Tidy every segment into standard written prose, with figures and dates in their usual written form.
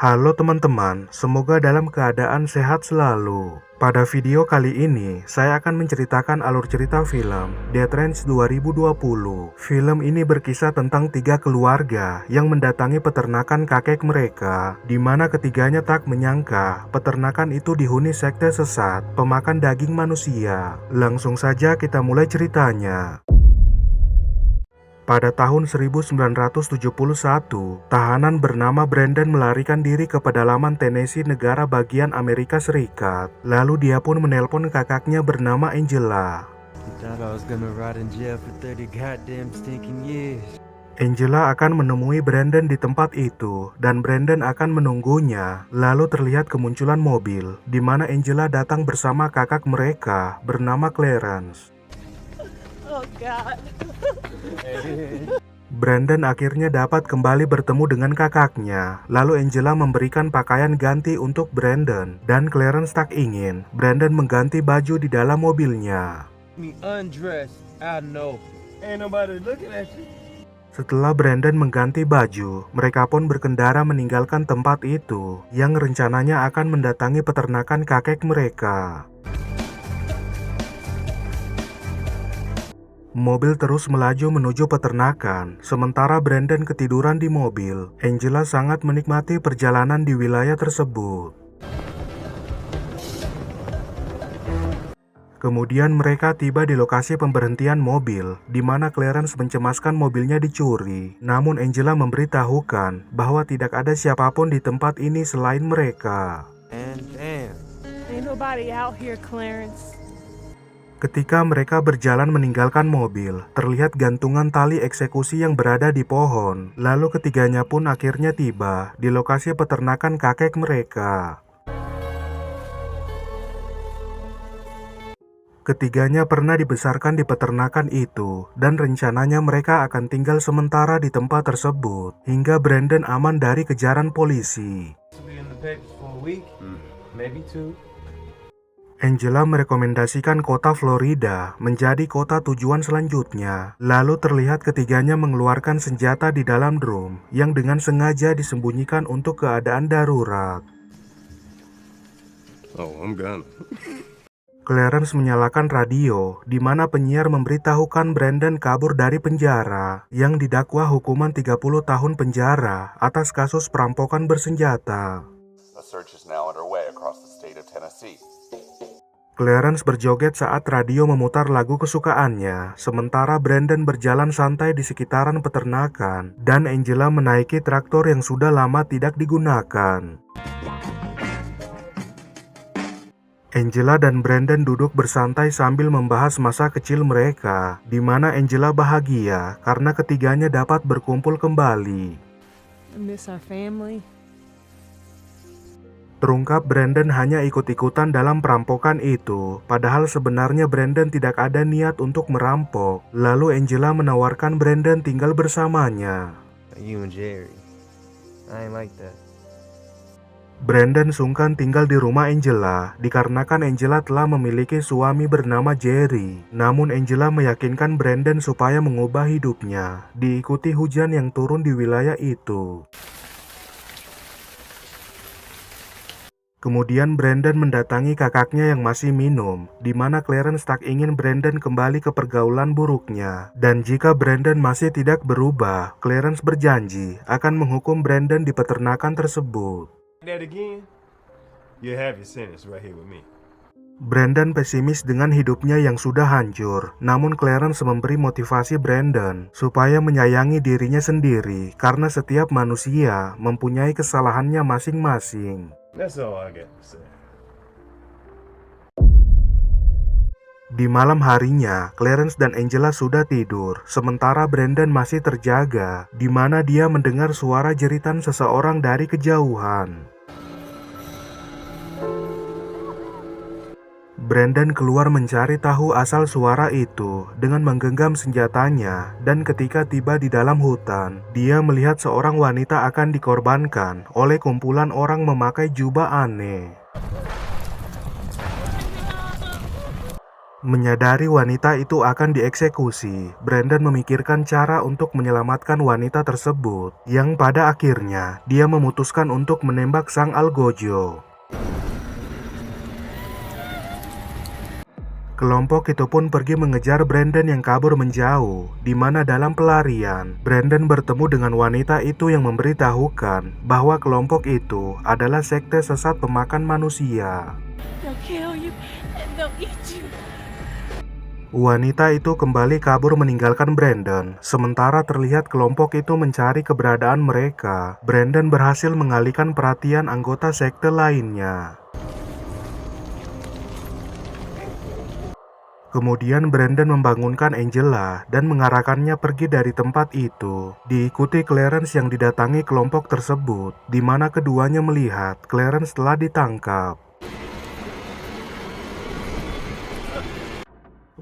Halo teman-teman, semoga dalam keadaan sehat selalu. Pada video kali ini, saya akan menceritakan alur cerita film Death Range 2020. Film ini berkisah tentang tiga keluarga yang mendatangi peternakan kakek mereka, di mana ketiganya tak menyangka peternakan itu dihuni sekte sesat, pemakan daging manusia. Langsung saja kita mulai ceritanya. Pada tahun 1971, tahanan bernama Brandon melarikan diri ke pedalaman Tennessee, negara bagian Amerika Serikat. Lalu dia pun menelpon kakaknya bernama Angela. Angela akan menemui Brandon di tempat itu, dan Brandon akan menunggunya. Lalu terlihat kemunculan mobil, di mana Angela datang bersama kakak mereka bernama Clarence. Oh God. Brandon akhirnya dapat kembali bertemu dengan kakaknya. Lalu Angela memberikan pakaian ganti untuk Brandon, dan Clarence tak ingin Brandon mengganti baju di dalam mobilnya. Setelah Brandon mengganti baju, mereka pun berkendara meninggalkan tempat itu yang rencananya akan mendatangi peternakan kakek mereka. Mobil terus melaju menuju peternakan, sementara Brandon ketiduran di mobil. Angela sangat menikmati perjalanan di wilayah tersebut. Kemudian mereka tiba di lokasi pemberhentian mobil, di mana Clarence mencemaskan mobilnya dicuri. Namun Angela memberitahukan bahwa tidak ada siapapun di tempat ini selain mereka. Ain't nobody out here, Clarence. Ketika mereka berjalan meninggalkan mobil, terlihat gantungan tali eksekusi yang berada di pohon. Lalu ketiganya pun akhirnya tiba di lokasi peternakan kakek mereka. Ketiganya pernah dibesarkan di peternakan itu, dan rencananya mereka akan tinggal sementara di tempat tersebut, hingga Brandon aman dari kejaran polisi. Angela merekomendasikan kota Florida menjadi kota tujuan selanjutnya. Lalu terlihat ketiganya mengeluarkan senjata di dalam drum yang dengan sengaja disembunyikan untuk keadaan darurat. Clarence menyalakan radio, di mana penyiar memberitahukan Brandon kabur dari penjara yang didakwa hukuman 30 tahun penjara atas kasus perampokan bersenjata. Clarence berjoget saat radio memutar lagu kesukaannya, sementara Brandon berjalan santai di sekitaran peternakan, dan Angela menaiki traktor yang sudah lama tidak digunakan. Angela dan Brandon duduk bersantai sambil membahas masa kecil mereka, di mana Angela bahagia karena ketiganya dapat berkumpul kembali. I miss our family. Terungkap Brandon hanya ikut-ikutan dalam perampokan itu, padahal sebenarnya Brandon tidak ada niat untuk merampok. Lalu Angela menawarkan Brandon tinggal bersamanya. Brandon sungkan tinggal di rumah Angela, dikarenakan Angela telah memiliki suami bernama Jerry. Namun Angela meyakinkan Brandon supaya mengubah hidupnya, diikuti hujan yang turun di wilayah itu. Kemudian Brandon mendatangi kakaknya yang masih minum, di mana Clarence tak ingin Brandon kembali ke pergaulan buruknya. Dan jika Brandon masih tidak berubah, Clarence berjanji akan menghukum Brandon di peternakan tersebut. Brandon pesimis dengan hidupnya yang sudah hancur, namun Clarence memberi motivasi Brandon supaya menyayangi dirinya sendiri karena setiap manusia mempunyai kesalahannya masing-masing. Di malam harinya, Clarence dan Angela sudah tidur, sementara Brandon masih terjaga, di mana dia mendengar suara jeritan seseorang dari kejauhan. Brandon keluar mencari tahu asal suara itu dengan menggenggam senjatanya, dan ketika tiba di dalam hutan, dia melihat seorang wanita akan dikorbankan oleh kumpulan orang memakai jubah aneh. Menyadari wanita itu akan dieksekusi, Brandon memikirkan cara untuk menyelamatkan wanita tersebut, yang pada akhirnya dia memutuskan untuk menembak sang algojo. Kelompok itu pun pergi mengejar Brandon yang kabur menjauh, di mana dalam pelarian, Brandon bertemu dengan wanita itu yang memberitahukan bahwa kelompok itu adalah sekte sesat pemakan manusia. They'll kill you and they'll eat you. Wanita itu kembali kabur meninggalkan Brandon, sementara terlihat kelompok itu mencari keberadaan mereka. Brandon berhasil mengalihkan perhatian anggota sekte lainnya. Kemudian Brandon membangunkan Angela dan mengarahkannya pergi dari tempat itu. Diikuti Clarence yang didatangi kelompok tersebut, di mana keduanya melihat Clarence telah ditangkap.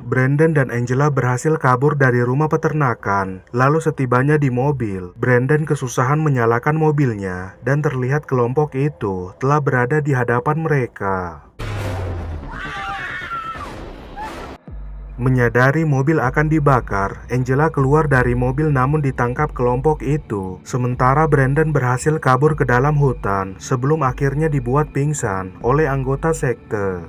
Brandon dan Angela berhasil kabur dari rumah peternakan. Lalu setibanya di mobil, Brandon kesusahan menyalakan mobilnya dan terlihat kelompok itu telah berada di hadapan mereka. Menyadari mobil akan dibakar, Angela keluar dari mobil namun ditangkap kelompok itu. Sementara Brandon berhasil kabur ke dalam hutan sebelum akhirnya dibuat pingsan oleh anggota sekte.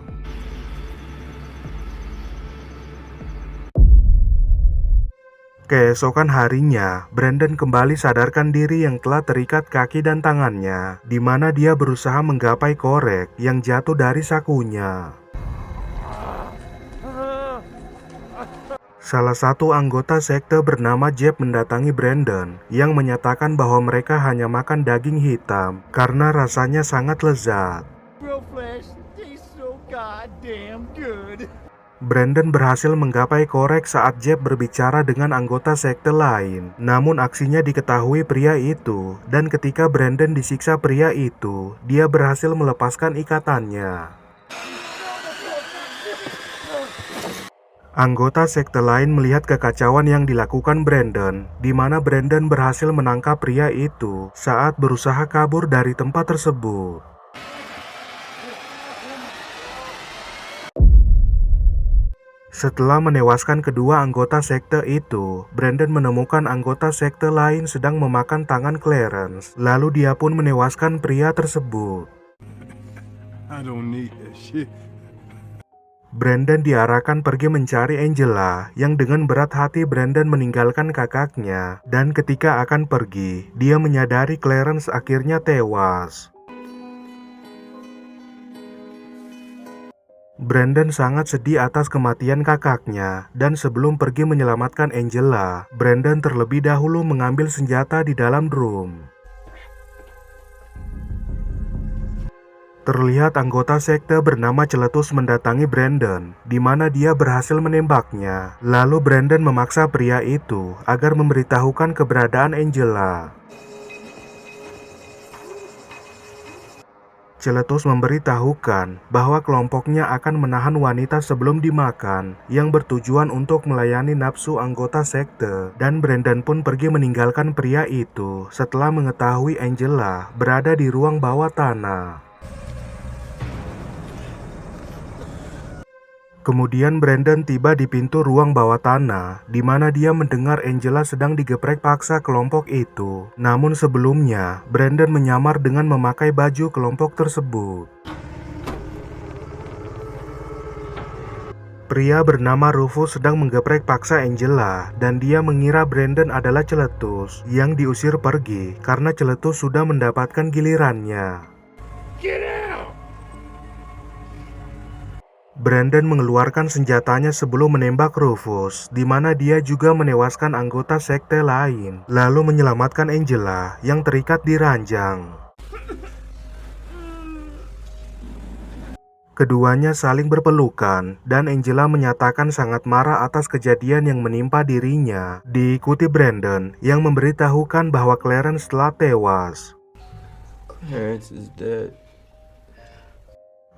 Keesokan harinya, Brandon kembali sadarkan diri yang telah terikat kaki dan tangannya, di mana dia berusaha menggapai korek yang jatuh dari sakunya. Salah satu anggota sekte bernama Jeb mendatangi Brandon, yang menyatakan bahwa mereka hanya makan daging hitam karena rasanya sangat lezat. Real flesh tastes so goddamn good. Brandon berhasil menggapai korek saat Jeb berbicara dengan anggota sekte lain. Namun aksinya diketahui pria itu, dan ketika Brandon disiksa pria itu, dia berhasil melepaskan ikatannya. Anggota sekte lain melihat kekacauan yang dilakukan Brandon, di mana Brandon berhasil menangkap pria itu saat berusaha kabur dari tempat tersebut. Setelah menewaskan kedua anggota sekte itu, Brandon menemukan anggota sekte lain sedang memakan tangan Clarence. Lalu dia pun menewaskan pria tersebut. I don't need that shit. Brandon diarahkan pergi mencari Angela, yang dengan berat hati Brandon meninggalkan kakaknya. Dan ketika akan pergi, dia menyadari Clarence akhirnya tewas. Brandon sangat sedih atas kematian kakaknya, dan sebelum pergi menyelamatkan Angela, Brandon terlebih dahulu mengambil senjata di dalam drum. Terlihat anggota sekte bernama Celetus mendatangi Brandon, di mana dia berhasil menembaknya. Lalu Brandon memaksa pria itu agar memberitahukan keberadaan Angela. Celetus memberitahukan bahwa kelompoknya akan menahan wanita sebelum dimakan, yang bertujuan untuk melayani nafsu anggota sekte, dan Brandon pun pergi meninggalkan pria itu setelah mengetahui Angela berada di ruang bawah tanah. Kemudian Brandon tiba di pintu ruang bawah tanah, di mana dia mendengar Angela sedang digeprek paksa kelompok itu. Namun sebelumnya, Brandon menyamar dengan memakai baju kelompok tersebut. Pria bernama Rufus sedang menggeprek paksa Angela, dan dia mengira Brandon adalah Celetus, yang diusir pergi karena Celetus sudah mendapatkan gilirannya. Get out! Brandon mengeluarkan senjatanya sebelum menembak Rufus, di mana dia juga menewaskan anggota sekte lain, lalu menyelamatkan Angela yang terikat di ranjang. Keduanya saling berpelukan, dan Angela menyatakan sangat marah atas kejadian yang menimpa dirinya. Diikuti Brandon yang memberitahukan bahwa Clarence telah tewas. Clarence is dead.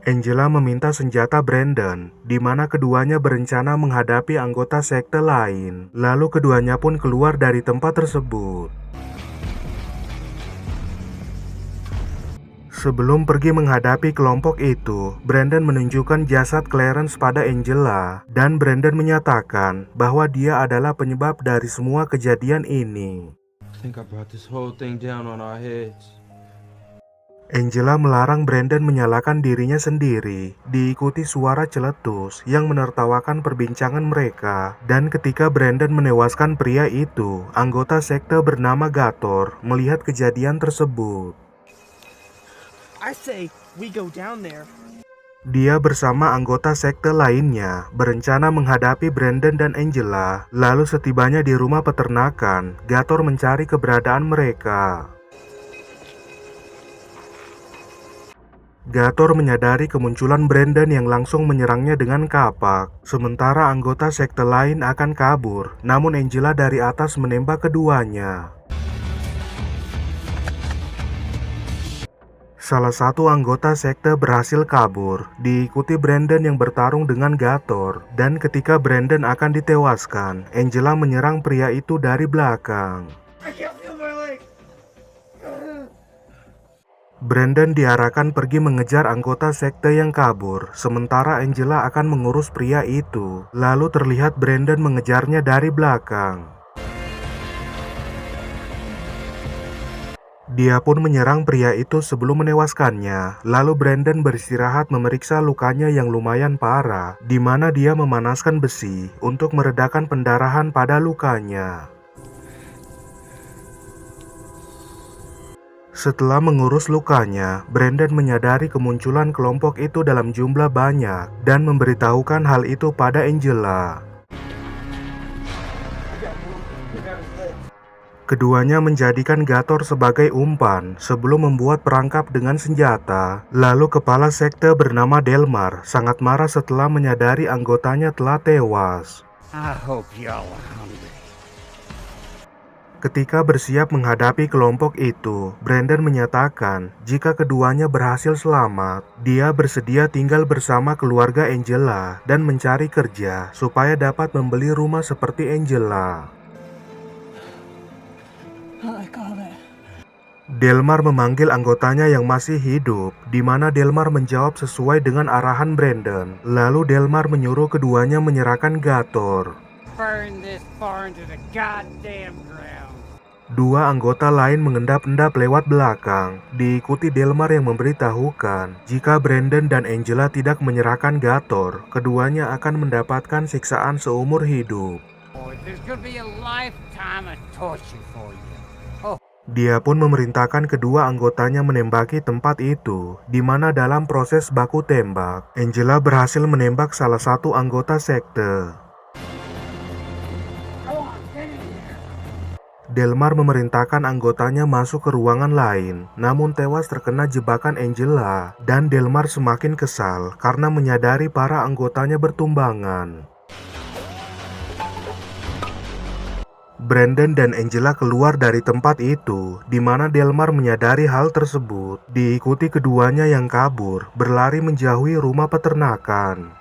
Angela meminta senjata Brandon, di mana keduanya berencana menghadapi anggota sekte lain. Lalu keduanya pun keluar dari tempat tersebut. Sebelum pergi menghadapi kelompok itu, Brandon menunjukkan jasad Clarence pada Angela, dan Brandon menyatakan bahwa dia adalah penyebab dari semua kejadian ini. I think I brought this whole thing down on our heads. Angela melarang Brandon menyalahkan dirinya sendiri, diikuti suara celetus yang menertawakan perbincangan mereka, dan ketika Brandon menewaskan pria itu, anggota sekte bernama Gator melihat kejadian tersebut. I say we go down there. Dia bersama anggota sekte lainnya berencana menghadapi Brandon dan Angela, lalu setibanya di rumah peternakan, Gator mencari keberadaan mereka. Gator menyadari kemunculan Brandon yang langsung menyerangnya dengan kapak, sementara anggota sekte lain akan kabur, namun Angela dari atas menembak keduanya. Salah satu anggota sekte berhasil kabur, diikuti Brandon yang bertarung dengan Gator, dan ketika Brandon akan ditewaskan, Angela menyerang pria itu dari belakang. Brandon diarahkan pergi mengejar anggota sekte yang kabur, sementara Angela akan mengurus pria itu. Lalu terlihat Brandon mengejarnya dari belakang. Dia pun menyerang pria itu sebelum menewaskannya. Lalu Brandon beristirahat memeriksa lukanya yang lumayan parah, di mana dia memanaskan besi untuk meredakan pendarahan pada lukanya. Setelah mengurus lukanya, Brandon menyadari kemunculan kelompok itu dalam jumlah banyak dan memberitahukan hal itu pada Angela. Keduanya menjadikan Gator sebagai umpan sebelum membuat perangkap dengan senjata. Lalu kepala sekte bernama Delmar sangat marah setelah menyadari anggotanya telah tewas. I hope y'all are hungry. Ketika bersiap menghadapi kelompok itu, Brandon menyatakan jika keduanya berhasil selamat, dia bersedia tinggal bersama keluarga Angela dan mencari kerja supaya dapat membeli rumah seperti Angela. I like all that. Delmar memanggil anggotanya yang masih hidup, di mana Delmar menjawab sesuai dengan arahan Brandon. Lalu Delmar menyuruh keduanya menyerahkan Gator. Burn this barn to the goddamn ground. Dua anggota lain mengendap-endap lewat belakang, diikuti Delmar yang memberitahukan jika Brandon dan Angela tidak menyerahkan Gator, keduanya akan mendapatkan siksaan seumur hidup. Boy, there's gonna be a lifetime of torture for you. Dia pun memerintahkan kedua anggotanya menembaki tempat itu, di mana dalam proses baku tembak, Angela berhasil menembak salah satu anggota sekte. Delmar memerintahkan anggotanya masuk ke ruangan lain, namun tewas terkena jebakan Angela, dan Delmar semakin kesal karena menyadari para anggotanya bertumbangan. Brandon dan Angela keluar dari tempat itu, di mana Delmar menyadari hal tersebut, diikuti keduanya yang kabur, berlari menjauhi rumah peternakan.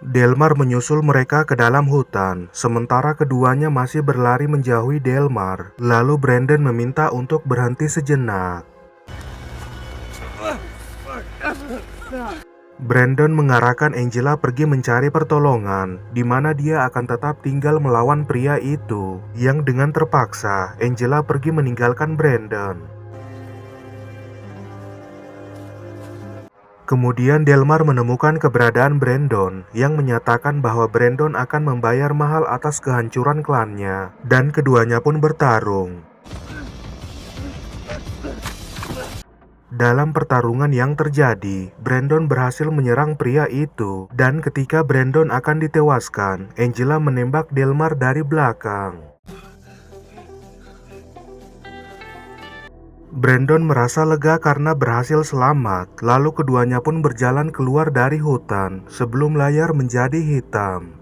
Delmar menyusul mereka ke dalam hutan, sementara keduanya masih berlari menjauhi Delmar. Lalu Brandon meminta untuk berhenti sejenak. Brandon mengarahkan Angela pergi mencari pertolongan, di mana dia akan tetap tinggal melawan pria itu, yang dengan terpaksa Angela pergi meninggalkan Brandon. Kemudian Delmar menemukan keberadaan Brandon yang menyatakan bahwa Brandon akan membayar mahal atas kehancuran klannya, dan keduanya pun bertarung. Dalam pertarungan yang terjadi, Brandon berhasil menyerang pria itu, dan ketika Brandon akan ditewaskan, Angela menembak Delmar dari belakang. Brandon merasa lega karena berhasil selamat, lalu keduanya pun berjalan keluar dari hutan sebelum layar menjadi hitam.